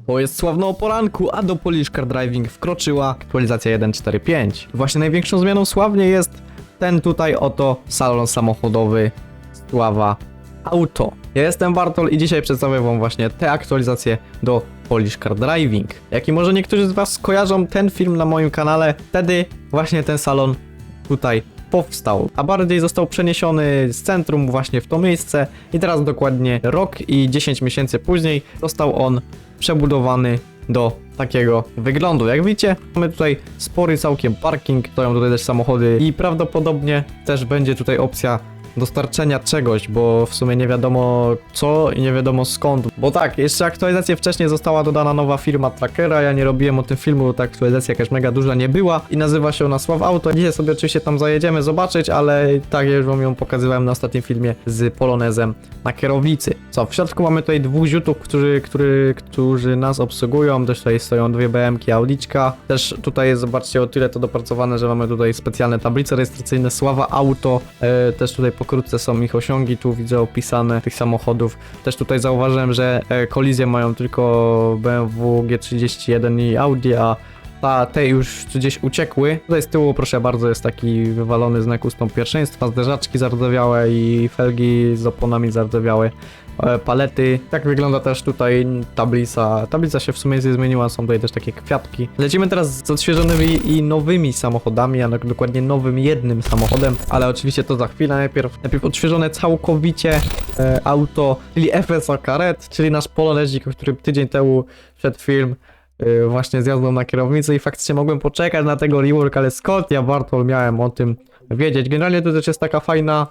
To jest sławno o poranku, a do Polish Car Driving wkroczyła aktualizacja 1.4.5. Właśnie największą zmianą sławnie jest ten tutaj oto salon samochodowy Sława Auto. Ja jestem Bartol i dzisiaj przedstawię wam właśnie te aktualizacje do Polish Car Driving. Jak i może niektórzy z was kojarzą ten film na moim kanale, wtedy właśnie ten salon tutaj powstał, a bardziej został przeniesiony z centrum właśnie w to miejsce i teraz dokładnie rok i 10 miesięcy później został on przebudowany do takiego wyglądu. Jak widzicie, mamy tutaj spory całkiem parking, stoją tutaj też samochody i prawdopodobnie też będzie tutaj opcja dostarczenia czegoś, bo w sumie nie wiadomo co i nie wiadomo skąd. Bo tak, jeszcze aktualizację wcześniej została dodana nowa firma trackera, ja nie robiłem o tym filmu, bo ta aktualizacja jakaś mega duża nie była i nazywa się ona Sław Auto. Dzisiaj sobie oczywiście tam zajedziemy zobaczyć, ale tak, ja już wam ją pokazywałem na ostatnim filmie z Polonezem na kierownicy. Co, w środku mamy tutaj dwóch ziutów, którzy nas obsługują, też tutaj stoją dwie BM-ki, Audiczka. Też tutaj jest, zobaczcie, o tyle to dopracowane, że mamy tutaj specjalne tablice rejestracyjne Sława Auto, też tutaj pokrótce są ich osiągi, tu widzę opisane tych samochodów. Też tutaj zauważyłem, że kolizje mają tylko BMW G31 i Audi, a te już gdzieś uciekły. Tutaj z tyłu, proszę bardzo, jest taki wywalony znak ustąp pierwszeństwa, zderzaczki zardzewiałe i felgi z oponami zardzewiałe. Palety. Tak wygląda też tutaj tablica. Tablica się w sumie zmieniła, są tutaj też takie kwiatki. Lecimy teraz z odświeżonymi i nowymi samochodami, a dokładnie nowym jednym samochodem, ale oczywiście to za chwilę. Najpierw odświeżone całkowicie auto, czyli FSA Karet, czyli nasz polonezik, o którym tydzień temu przed film właśnie zjazdą na kierownicę i faktycznie mogłem poczekać na tego rework, ale skąd ja, Bartol, miałem o tym wiedzieć. Generalnie to też jest taka fajna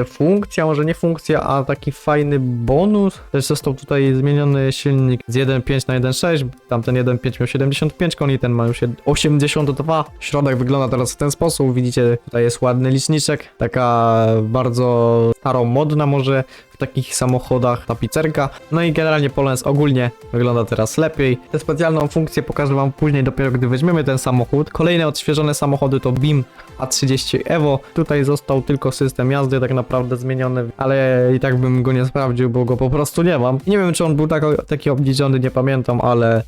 funkcja, może nie funkcja, a taki fajny bonus. Też został tutaj zmieniony silnik z 1.5 na 1.6, tamten 1.5 miał 75 koni, ten ma już 82. Środek wygląda teraz w ten sposób, widzicie, tutaj jest ładny liczniczek, taka bardzo staromodna może w takich samochodach tapicerka. No i generalnie Polonez ogólnie wygląda teraz lepiej. Tę specjalną funkcję pokażę wam później, dopiero gdy weźmiemy ten samochód. Kolejne odświeżone samochody to BIM A30 Evo. Tutaj został tylko system jazdy tak naprawdę zmieniony, ale i tak bym go nie sprawdził, bo go po prostu nie mam. Nie wiem, czy on był taki obniżony, nie pamiętam, ale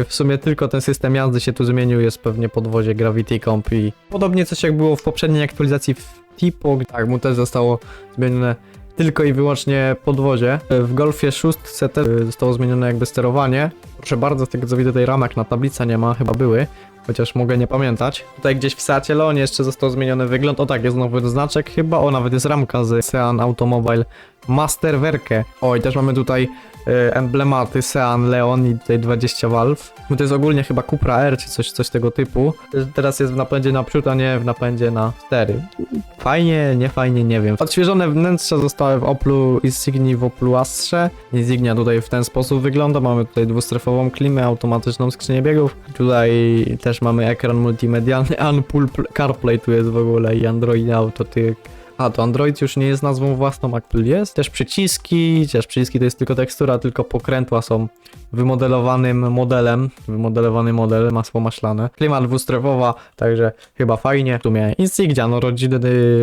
w sumie tylko ten system jazdy się tu zmienił, jest pewnie podwozie Gravity Comp i podobnie coś jak było w poprzedniej aktualizacji w Tipo, tak, mu też zostało zmienione tylko i wyłącznie podwozie. W Golfie 6 też zostało zmienione jakby sterowanie. Proszę bardzo, z tego co widzę, tej ramek na tablicy nie ma, chyba były, chociaż mogę nie pamiętać. Tutaj gdzieś w Seacie Leonie jeszcze został zmieniony wygląd. O tak, jest nowy znaczek chyba, o nawet jest ramka z Sean Automobile Masterwerke. O i też mamy tutaj emblematy Sean Leon i tutaj 20 valve. To jest ogólnie chyba Cupra R czy coś tego typu. Teraz jest w napędzie naprzód, a nie w napędzie na stery. Fajnie, nie fajnie, nie wiem. Odświeżone wnętrze zostały w Oplu Insignii, w Oplu Astrze. Insignia tutaj w ten sposób wygląda. Mamy tutaj dwustrefową klimę, automatyczną skrzynię biegów. Tutaj też mamy ekran multimedialny, Apple CarPlay tu jest w ogóle i Android Auto. A, to Android już nie jest nazwą własną, Apple jest. Też przyciski to jest tylko tekstura, tylko pokrętła są wymodelowanym modelem. Wymodelowany model, masło maślane. Klima dwustrefowa, także chyba fajnie. Tu miałem Insignia, no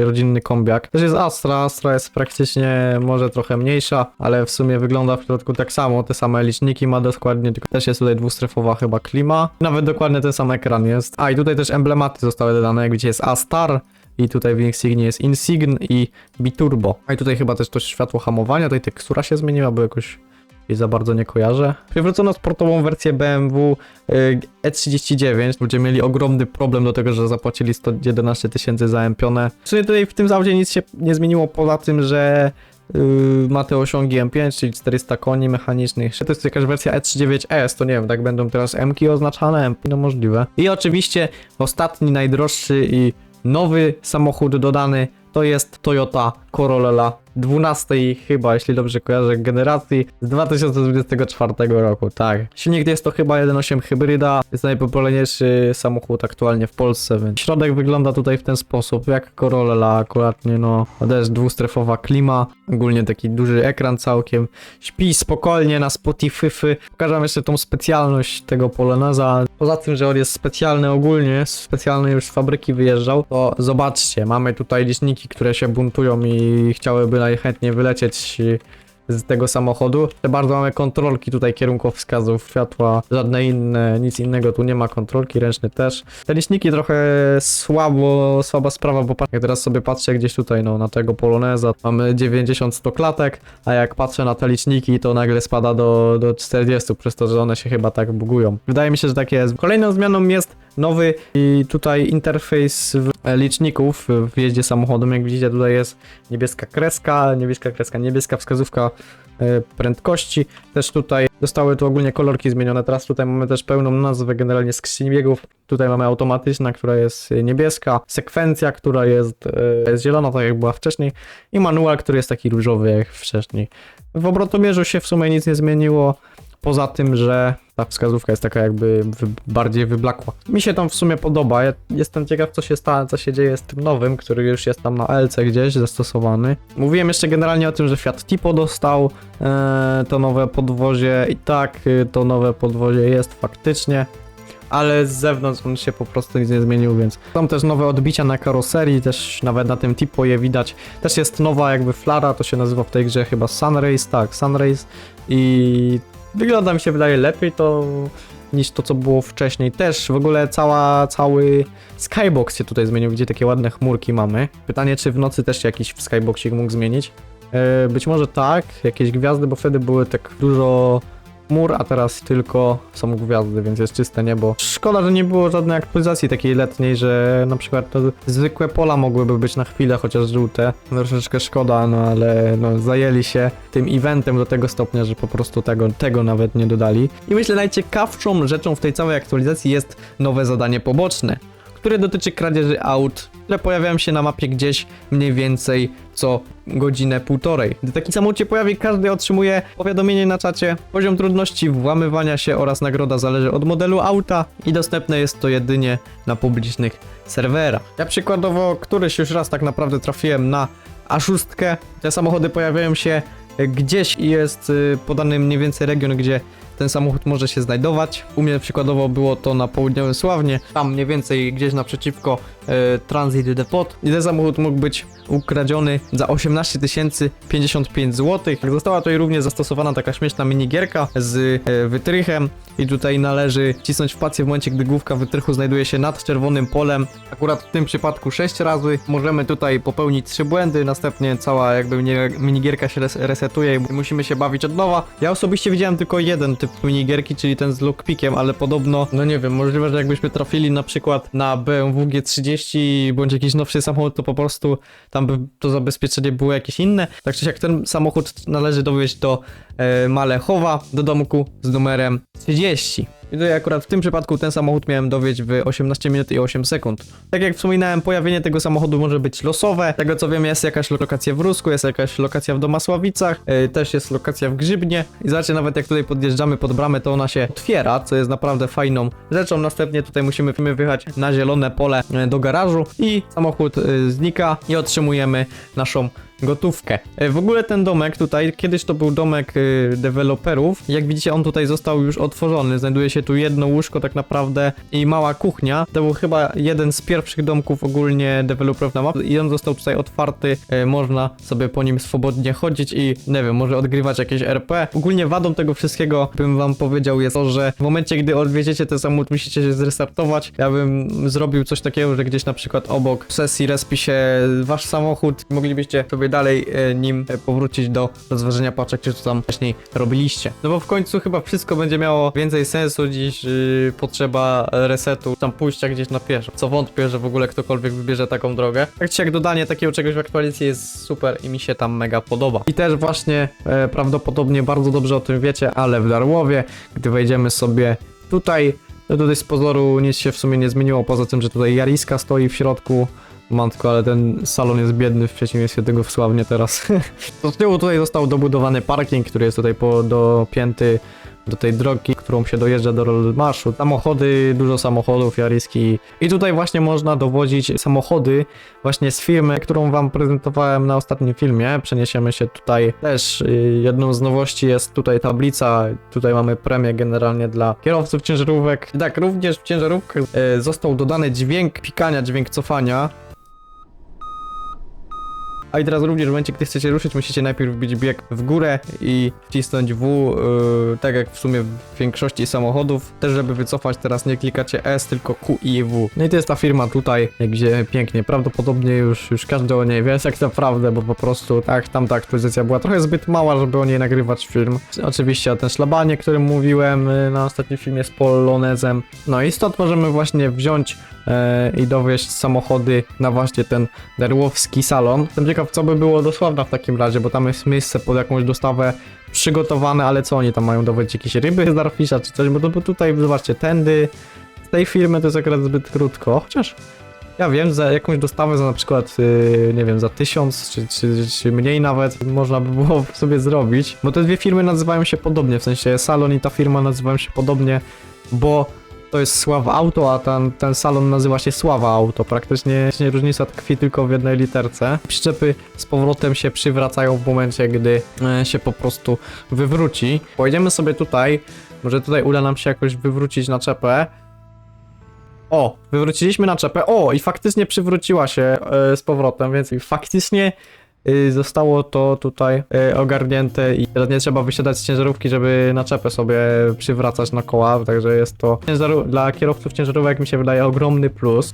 rodzinny kombiak. Też jest Astra jest praktycznie może trochę mniejsza, ale w sumie wygląda w środku tak samo. Te same liczniki ma dokładnie, tylko też jest tutaj dwustrefowa chyba klima. Nawet dokładnie ten sam ekran jest. A i tutaj też emblematy zostały dodane, jak widzicie jest A-Star. I tutaj w Insignie jest Insign i Biturbo. A i tutaj chyba też to światło hamowania, tutaj tekstura się zmieniła, bo jakoś jej za bardzo nie kojarzę. Przywrócono sportową wersję BMW E39. Ludzie mieli ogromny problem do tego, że zapłacili 111 000 za M-pionę. W sumie tutaj w tym Audzie nic się nie zmieniło poza tym, że ma te osiągi M5, czyli 400 koni mechanicznych. To jest jakaś wersja E39S, to nie wiem, tak będą teraz M-ki oznaczane? M-ki, no możliwe. I oczywiście ostatni, najdroższy i nowy samochód dodany to jest Toyota Corolla 12 chyba, jeśli dobrze kojarzę, generacji z 2024 roku, tak. Silnik jest to chyba 1.8 hybryda, jest najpopularniejszy samochód aktualnie w Polsce, więc środek wygląda tutaj w ten sposób, jak Corolla, akuratnie no, też dwustrefowa klima, ogólnie taki duży ekran całkiem, śpi spokojnie na Spotify. Pokażę wam jeszcze tą specjalność tego Poloneza, poza tym, że on jest specjalny ogólnie, specjalny już z fabryki wyjeżdżał, to zobaczcie, mamy tutaj liczniki, które się buntują i chciałyby najchętniej wylecieć z tego samochodu. Bardzo mamy kontrolki tutaj kierunkowskazów, światła, żadne inne, nic innego tu nie ma, kontrolki ręczne też. Te liczniki trochę słaba sprawa, bo jak teraz sobie patrzę gdzieś tutaj, no na tego Poloneza, mamy 90-100 klatek, a jak patrzę na te liczniki, to nagle spada do 40, przez to, że one się chyba tak bugują. Wydaje mi się, że tak jest. Kolejną zmianą jest nowy i tutaj interfejs liczników w jeździe samochodem. Jak widzicie, tutaj jest niebieska wskazówka prędkości. Też tutaj zostały tu ogólnie kolorki zmienione. Teraz tutaj mamy też pełną nazwę generalnie skrzyni biegów. Tutaj mamy automatyczna, która jest niebieska, sekwencja, która jest zielona, tak jak była wcześniej, i manual, który jest taki różowy jak wcześniej. W obrotomierzu się w sumie nic nie zmieniło, poza tym, że ta wskazówka jest taka jakby bardziej wyblakła. Mi się tam w sumie podoba. Ja jestem ciekaw, co się dzieje z tym nowym, który już jest tam na LC gdzieś zastosowany. Mówiłem jeszcze generalnie o tym, że Fiat Tipo dostał to nowe podwozie i tak, to nowe podwozie jest faktycznie, ale z zewnątrz on się po prostu nic nie zmienił, więc są też nowe odbicia na karoserii, też nawet na tym Tipo je widać. Też jest nowa jakby flara, to się nazywa w tej grze chyba Sunrace, tak, Sunrace, i wygląda, mi się wydaje, lepiej to niż to, co było wcześniej. Też w ogóle cały skybox się tutaj zmienił, gdzie takie ładne chmurki mamy. Pytanie, czy w nocy też się jakiś w skyboxie mógł zmienić? Być może tak, jakieś gwiazdy, bo wtedy były tak dużo chmur, a teraz tylko są gwiazdy, więc jest czyste niebo. Szkoda, że nie było żadnej aktualizacji takiej letniej, że na przykład to zwykłe pola mogłyby być na chwilę, chociaż żółte. Troszeczkę szkoda, no ale no, zajęli się tym eventem do tego stopnia, że po prostu tego nawet nie dodali. I myślę, najciekawszą rzeczą w tej całej aktualizacji jest nowe zadanie poboczne, które dotyczy kradzieży aut, które pojawiają się na mapie gdzieś mniej więcej co godzinę, półtorej. Gdy taki samochód się pojawi, każdy otrzymuje powiadomienie na czacie. Poziom trudności włamywania się oraz nagroda zależy od modelu auta i dostępne jest to jedynie na publicznych serwerach. Ja przykładowo któryś już raz tak naprawdę trafiłem na A6. Te samochody pojawiają się gdzieś i jest podany mniej więcej region, gdzie ten samochód może się znajdować. U mnie przykładowo było to na południowym Sławnie, tam mniej więcej gdzieś naprzeciwko Transit Depot. I ten samochód mógł być ukradziony za 18 055 zł. Została tutaj również zastosowana taka śmieszna minigierka z wytrychem i tutaj należy wcisnąć spację w momencie, gdy główka wytrychu znajduje się nad czerwonym polem. Akurat w tym przypadku 6 razy. Możemy tutaj popełnić 3 błędy, następnie cała jakby minigierka się resetuje i musimy się bawić od nowa. Ja osobiście widziałem tylko jeden typ minigierki, czyli ten z lockpickiem, ale podobno, no nie wiem, możliwe, że jakbyśmy trafili na przykład na BMW G30 bądź jakiś nowszy samochód, to po prostu tam by to zabezpieczenie było jakieś inne. Tak czy siak ten samochód należy dowieźć do Malechowa, do domku z numerem 30. I tutaj akurat w tym przypadku ten samochód miałem dowieźć w 18 minut i 8 sekund. Tak jak wspominałem, pojawienie tego samochodu może być losowe. Tego co wiem, jest jakaś lokacja w Rusku, jest jakaś lokacja w Domasławicach, też jest lokacja w Grzybnie. I zobaczcie, nawet jak tutaj podjeżdżamy pod bramę, to ona się otwiera, co jest naprawdę fajną rzeczą. Następnie tutaj musimy wyjechać na zielone pole do garażu i samochód znika i otrzymujemy naszą gotówkę. W ogóle ten domek tutaj, kiedyś to był domek deweloperów. Jak widzicie, on tutaj został już otworzony. Znajduje się tu jedno łóżko tak naprawdę i mała kuchnia. To był chyba jeden z pierwszych domków ogólnie deweloperów na mapie i on został tutaj otwarty. Można sobie po nim swobodnie chodzić i nie wiem, może odgrywać jakieś RP. Ogólnie wadą tego wszystkiego, bym wam powiedział, jest to, że w momencie, gdy odwieziecie ten samochód, musicie się zrestartować. Ja bym zrobił coś takiego, że gdzieś na przykład obok sesji respi się wasz samochód. Moglibyście sobie dalej nim powrócić do rozważenia paczek, czy to tam wcześniej robiliście. No bo w końcu chyba wszystko będzie miało więcej sensu niż potrzeba resetu, tam pójścia gdzieś na pieszo. Co wątpię, że w ogóle ktokolwiek wybierze taką drogę. Tak czy jak dodanie takiego czegoś w aktualizacji jest super i mi się tam mega podoba. I też właśnie prawdopodobnie bardzo dobrze o tym wiecie, ale w Darłowie, gdy wejdziemy sobie tutaj, no tutaj z pozoru nic się w sumie nie zmieniło, poza tym, że tutaj Jariska stoi w środku. Matko, ale ten salon jest biedny w przeciwieństwie do tego w Sławnie teraz. To z tyłu tutaj został dobudowany parking, który jest tutaj dopięty do tej drogi, którą się dojeżdża do Rollmarszu. Samochody, dużo samochodów, Jariski. I tutaj właśnie można dowozić samochody właśnie z firmy, którą wam prezentowałem na ostatnim filmie. Przeniesiemy się tutaj też. Jedną z nowości jest tutaj tablica. Tutaj mamy premię generalnie dla kierowców ciężarówek. Tak, również w ciężarówkach został dodany dźwięk pikania, dźwięk cofania. A i teraz również w momencie, gdy chcecie ruszyć, musicie najpierw wbić bieg w górę i wcisnąć W, tak jak w sumie w większości samochodów. Też żeby wycofać, teraz nie klikacie S, tylko Q i W. No i to jest ta firma tutaj, jak widzicie, pięknie. Prawdopodobnie już każdy o niej wie, jak naprawdę, bo po prostu tamta aktualizacja była trochę zbyt mała, żeby o niej nagrywać film. Oczywiście o ten szlabanie, o którym mówiłem na ostatnim filmie z Polonezem. No i stąd możemy właśnie wziąć i dowieźć samochody na właśnie ten darłowski salon. Jestem ciekaw, co by było dosłownie w takim razie, bo tam jest miejsce pod jakąś dostawę przygotowane, ale co oni tam mają dowieźć? Jakieś ryby z Darfisha czy coś? Bo tutaj, zobaczcie, tędy z tej firmy to jest akurat zbyt krótko, chociaż ja wiem, za jakąś dostawę za na przykład, nie wiem, za 1000 czy mniej nawet można by było sobie zrobić, bo te dwie firmy nazywają się podobnie, w sensie salon i ta firma nazywają się podobnie, bo to jest Sława Auto, a ten salon nazywa się Sława Auto. Praktycznie różnica tkwi tylko w jednej literce. Przyczepy z powrotem się przywracają w momencie, gdy się po prostu wywróci. Pojedziemy sobie tutaj, może tutaj uda nam się jakoś wywrócić naczepę. O, wywróciliśmy naczepę. O, i faktycznie przywróciła się z powrotem, więc faktycznie zostało to tutaj ogarnięte i teraz nie trzeba wysiadać z ciężarówki, żeby naczepę sobie przywracać na koła, także jest to dla kierowców ciężarówek, mi się wydaje, ogromny plus.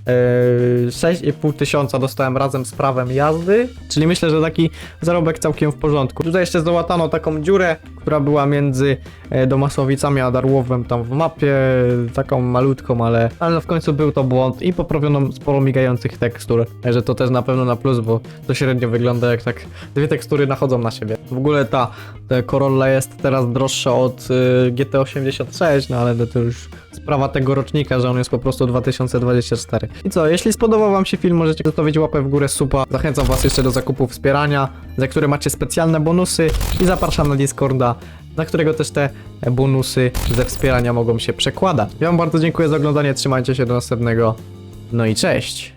6,5 tysiąca dostałem razem z prawem jazdy, czyli myślę, że taki zarobek całkiem w porządku. Tutaj jeszcze załatano taką dziurę, która była między Domasławicami a Darłowem tam w mapie, taką malutką, ale w końcu był to błąd i poprawiono sporo migających tekstur, także to też na pewno na plus, bo to średnio wygląda jak tak dwie tekstury nachodzą na siebie. W ogóle ta Corolla jest teraz droższa od GT86, no ale to już sprawa tego rocznika, że on jest po prostu 2024. I co, jeśli spodobał wam się film, możecie zostawić łapę w górę, suba. Zachęcam was jeszcze do zakupu wspierania, za które macie specjalne bonusy i zapraszam na Discorda, na którego też te bonusy ze wspierania mogą się przekładać. Ja wam bardzo dziękuję za oglądanie, trzymajcie się do następnego, no i cześć!